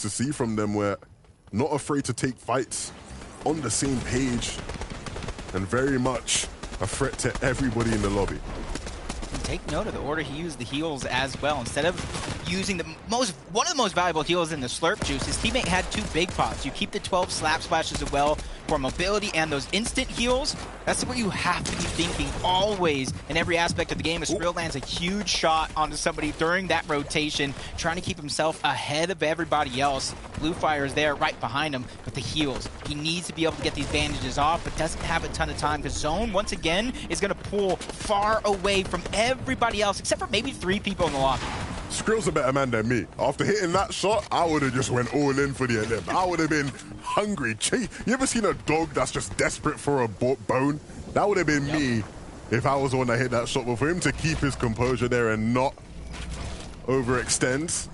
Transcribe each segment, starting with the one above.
to see from them, where not afraid to take fights, on the same page, and very much a threat to everybody in the lobby. And take note of the order he used the heals as well. Instead of using one of the most valuable heals in the slurp juice, his teammate had 2 big pots. You keep the 12 slap splashes as well for mobility and those instant heals. That's what you have to be thinking always in every aspect of the game. As Skrill lands a huge shot onto somebody during that rotation, trying to keep himself ahead of everybody else. Blue Fire is there right behind him with the heals. He needs to be able to get these bandages off, but doesn't have a ton of time because Zone, once again, is going to pull far away from everybody else, except for maybe 3 people in the lobby. Skrill's a better man than me. After hitting that shot, I would have just went all in for the LM. I would have been hungry. You ever seen a dog that's just desperate for a bone? That would have been me if I was the one that hit that shot. But for him to keep his composure there and not overextend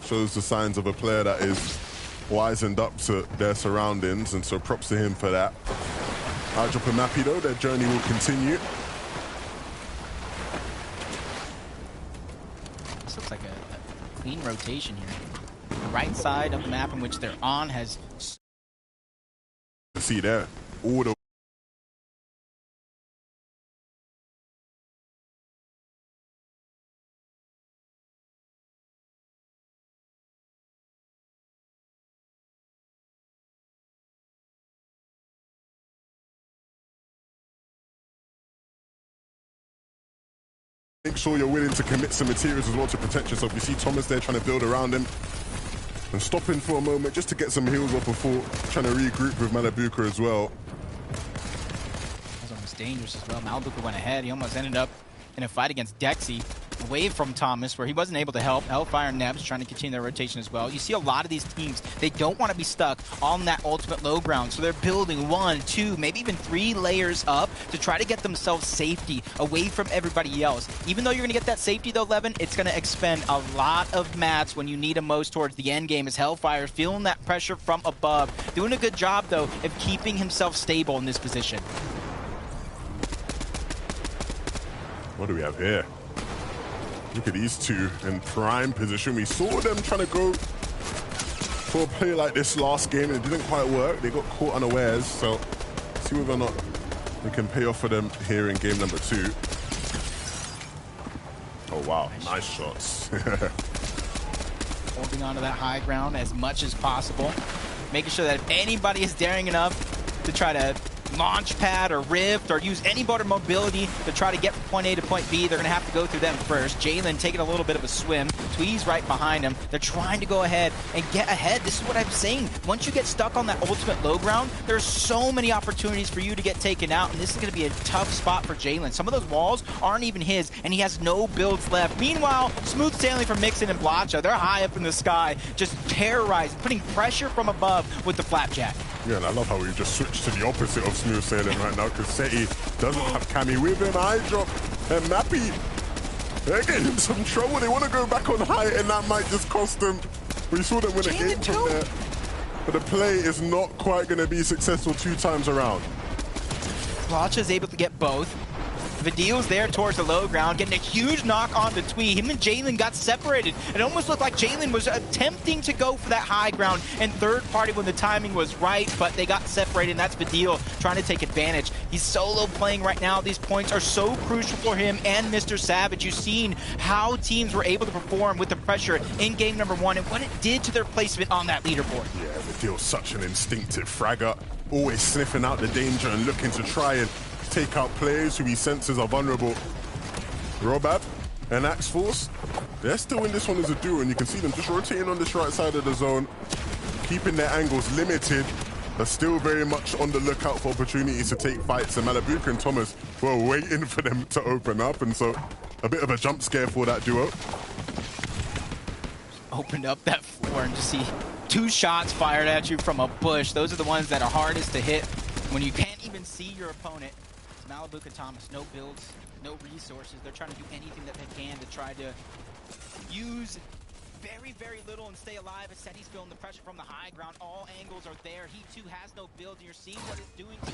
shows the signs of a player that is wizened up to their surroundings, and so props to him for that. I'll drop a Mappy though, their journey will continue. This looks like a clean rotation here. The right side of the map in which they're on has... See there, all the make sure you're willing to commit some materials as well to protect yourself. You see Thomas there trying to build around him and stopping for a moment just to get some heals off before trying to regroup with Malabuka as well. That was almost dangerous as well. Malabuka went ahead. He almost ended up in a fight against Dexy, away from Thomas, where he wasn't able to help. Hellfire and Nebs trying to continue their rotation as well. You see a lot of these teams, they don't want to be stuck on that ultimate low ground, so they're building 1, 2, maybe even 3 layers up to try to get themselves safety away from everybody else. Even though you're going to get that safety though, Levin, it's going to expend a lot of mats when you need them most towards the end game, as Hellfire feeling that pressure from above. Doing a good job though of keeping himself stable in this position. What do we have here? Look at these two in prime position. We saw them trying to go for a play like this last game, and it didn't quite work. They got caught unawares, so see whether or not they can pay off for them here in game number 2. Oh wow, nice shots. Holding onto that high ground as much as possible, making sure that if anybody is daring enough to try to launch pad or rift or use any border mobility to try to get from point A to point B, they're going to have to go through them first. Jalen taking a little bit of a swim. Twee's right behind him. They're trying to go ahead and get ahead. This is what I'm saying. Once you get stuck on that ultimate low ground, there's so many opportunities for you to get taken out, and this is going to be a tough spot for Jalen. Some of those walls aren't even his, and he has no builds left. Meanwhile, smooth sailing from Mixon and Blacha. They're high up in the sky, just terrorizing, putting pressure from above with the flapjack. Yeah, and I love how we just switched to the opposite of smooth sailing right now, because Seti doesn't have Cammy with him. Eye drop, and Mappy, they're getting in some trouble. They want to go back on high, and that might just cost them. We saw them win a game from there, but the play is not quite going to be successful 2 times around. Blacha is able to get both. Vidil's there towards the low ground, getting a huge knock on the Twee. Him and Jalen got separated. It almost looked like Jalen was attempting to go for that high ground and third party when the timing was right, but they got separated, and that's Vidil trying to take advantage. He's solo playing right now. These points are so crucial for him and Mr. Savage. You've seen how teams were able to perform with the pressure in game number 1 and what it did to their placement on that leaderboard. Yeah, Vidil's such an instinctive fragger, always sniffing out the danger and looking to try and take out players who he senses are vulnerable. Robab and Axe Force, they're still in this one as a duo, and you can see them just rotating on this right side of the zone, keeping their angles limited, but still very much on the lookout for opportunities to take fights. And Malabuka and Thomas were waiting for them to open up, and so a bit of a jump scare for that duo. Opened up that floor and just see 2 shots fired at you from a bush. Those are the ones that are hardest to hit when you can't even see your opponent. Malabuka Thomas, no builds, no resources. They're trying to do anything that they can to try to use very, very little and stay alive. As Seti's feeling the pressure from the high ground. All angles are there. He too has no build, and you're seeing what it's doing to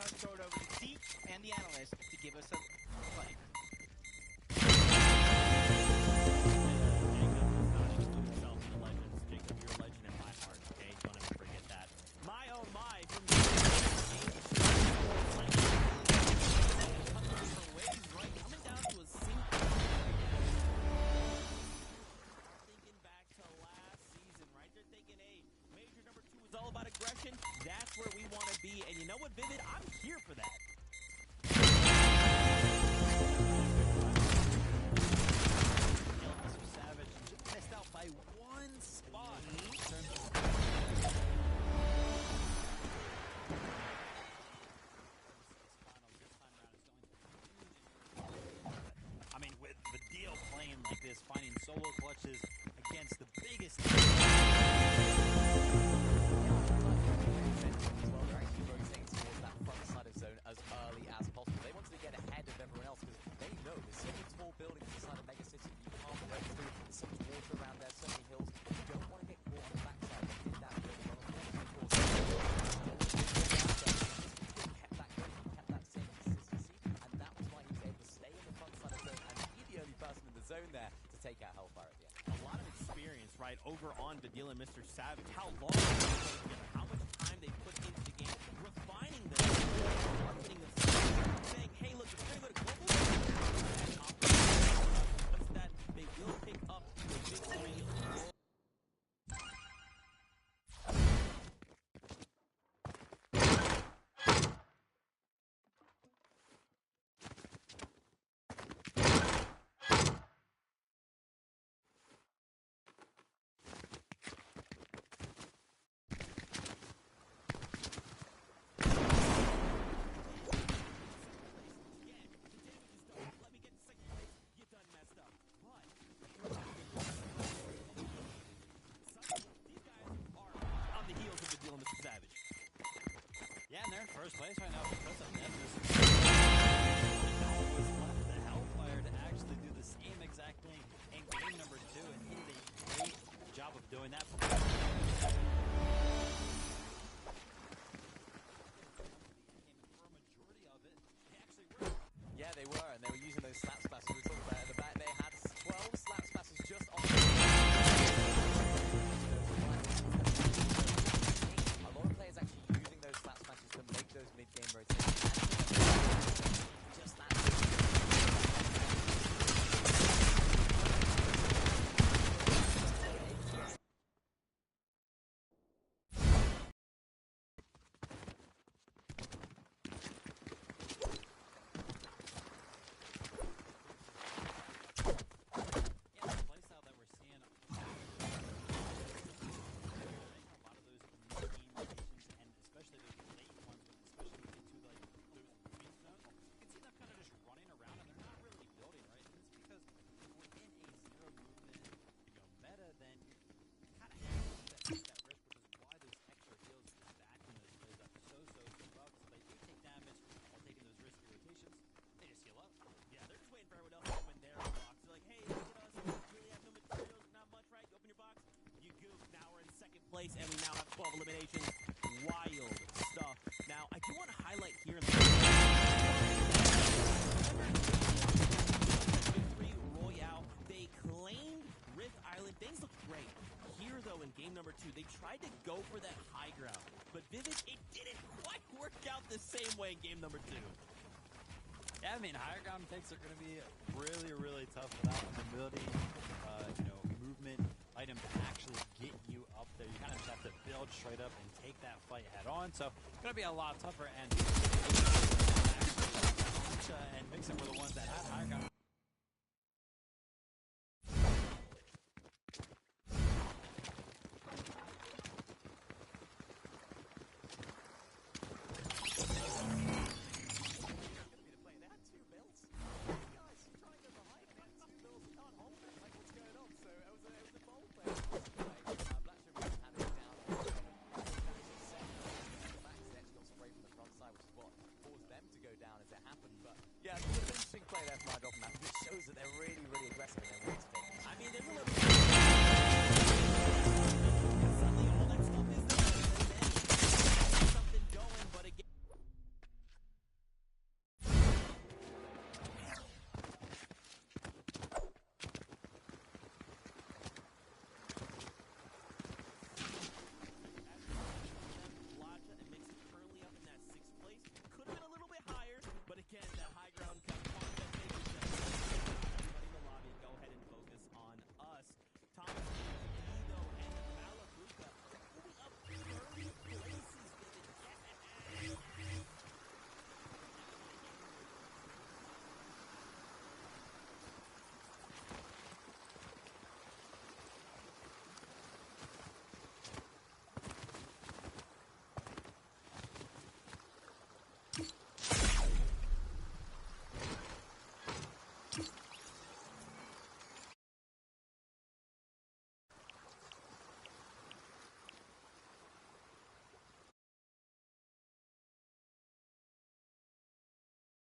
let's throw it over to Zeke and the analyst to give us a play. Jacob, you're a legend in my heart, okay? Don't ever forget that. My oh my from coming down to a single. Thinking back to last season, right? They're thinking, hey, major number 2 is all about aggression. That's where we want to be. And you know what, Vivid? I'm here for that. Mr. Savage just missed out by 1 spot. I mean, with the deal playing like this, finding solo clutches against the biggest. Well, they're actually rotating towards that front side of zone as early as possible. They wanted to get ahead of everyone else because they know there's so many tall buildings inside of Mega City you can't break through. There's so much water around there, so many hills. You don't want to get caught on the backside. They did that really well. Kept that going, kept that same consistency, and that was why he was able to stay in the front side of zone and be the only person in the zone there to take out Hellfire at the end. A lot of experience, right, over on Vidil and Mr. Savage. How long how much time they put into the game, refining them, marketing themselves, saying, hey, look, if we're going to go to global, once that, they will pick up the victory. Yeah, and they're in first place right now because of Memphis. Was left the Hellfire to actually do the same exact thing in game number 2, and he did a great job of doing that. For a majority of it, they actually were. Yeah, they were, and they were using those slap splashes. We talked about at the back. They had 12 slap splashes just on. A lot of players actually using those slap splashes to make those mid-game rotations. Just that. Place, and we now have 12 eliminations. Wild stuff. Now, I do want to highlight here in the victory royale. They claimed Rift Island. Things looked great. Here, though, in game number 2, they tried to go for that high ground. But Vivid, it didn't quite work out the same way in game number 2. Yeah, I mean, higher ground picks are going to be really, really tough without the ability, movement item to actually get you up there. You kind of just have to build straight up and take that fight head on. So it's going to be a lot tougher. And and Mixon were the ones that had higher ground.